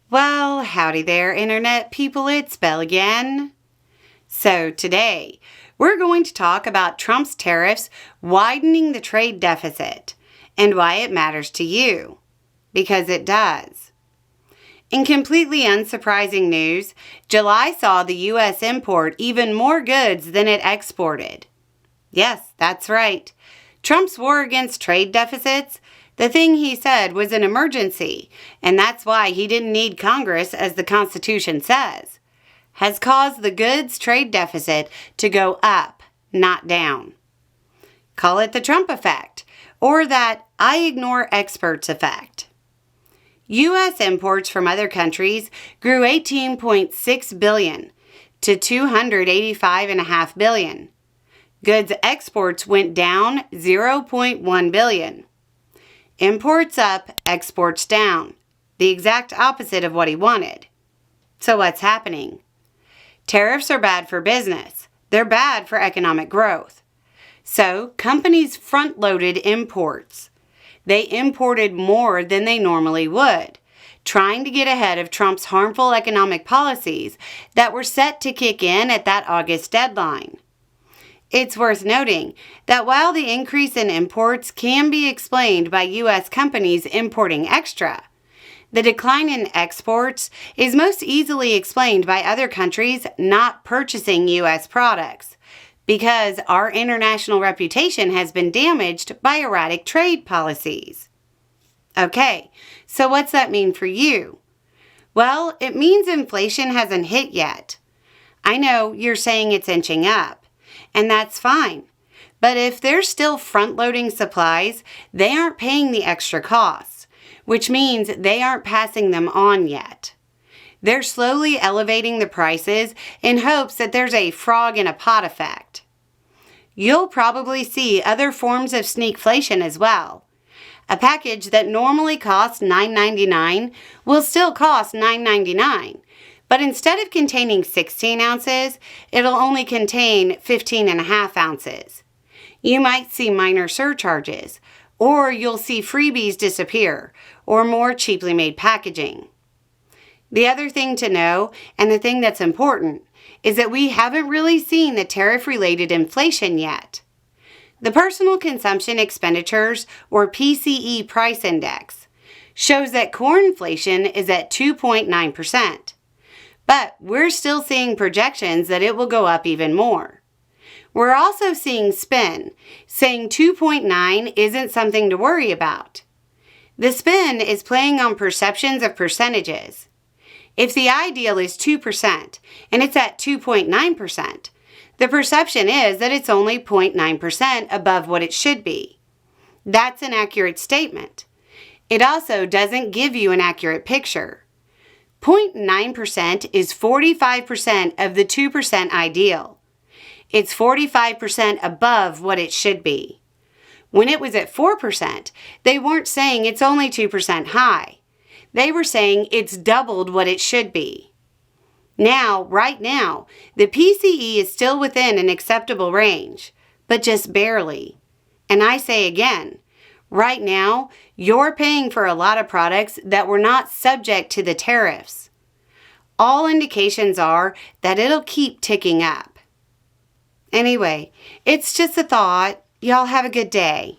Well, howdy there, Internet people, it's Belle again. So today, we're going to talk about Trump's tariffs widening the trade deficit and why it matters to you. Because it does. In completely unsurprising news, July saw the U.S. import even more goods than it exported. Yes, that's right. Trump's war against trade deficits, the thing he said was an emergency, and that's why he didn't need Congress, as the Constitution says, has caused the goods trade deficit to go up, not down. Call it the Trump effect, or that I ignore experts effect. U.S. imports from other countries grew $18.6 billion to $285.5 billion. Goods exports went down $0.1 billion. Imports up, exports down. The exact opposite of what he wanted. So what's happening? Tariffs are bad for business. They're bad for economic growth. So companies front-loaded imports. They imported more than they normally would, trying to get ahead of Trump's harmful economic policies that were set to kick in at that August deadline. It's worth noting that while the increase in imports can be explained by U.S. companies importing extra, the decline in exports is most easily explained by other countries not purchasing U.S. products, because our international reputation has been damaged by erratic trade policies. Okay, so what's that mean for you? Well, it means inflation hasn't hit yet. I know you're saying it's inching up. And that's fine. But if they're still front-loading supplies, they aren't paying the extra costs, which means they aren't passing them on yet. They're slowly elevating the prices in hopes that there's a frog in a pot effect. You'll probably see other forms of sneakflation as well. A package that normally costs $9.99 will still cost $9.99. But instead of containing 16 ounces, it'll only contain 15.5 ounces. You might see minor surcharges, or you'll see freebies disappear, or more cheaply made packaging. The other thing to know, and the thing that's important, is that we haven't really seen the tariff-related inflation yet. The Personal Consumption Expenditures, or PCE price index, shows that core inflation is at 2.9%. But we're still seeing projections that it will go up even more. We're also seeing spin, saying 2.9 isn't something to worry about. The spin is playing on perceptions of percentages. If the ideal is 2% and it's at 2.9%, the perception is that it's only 0.9% above what it should be. That's an accurate statement. It also doesn't give you an accurate picture. 0.9% is 45% of the 2% ideal. It's 45% above what it should be. When it was at 4%, they weren't saying it's only 2% high. They were saying it's doubled what it should be. Right now, the PCE is still within an acceptable range, but just barely. And I say again, right now, you're paying for a lot of products that were not subject to the tariffs. All indications are that it'll keep ticking up. Anyway, it's just a thought. Y'all have a good day.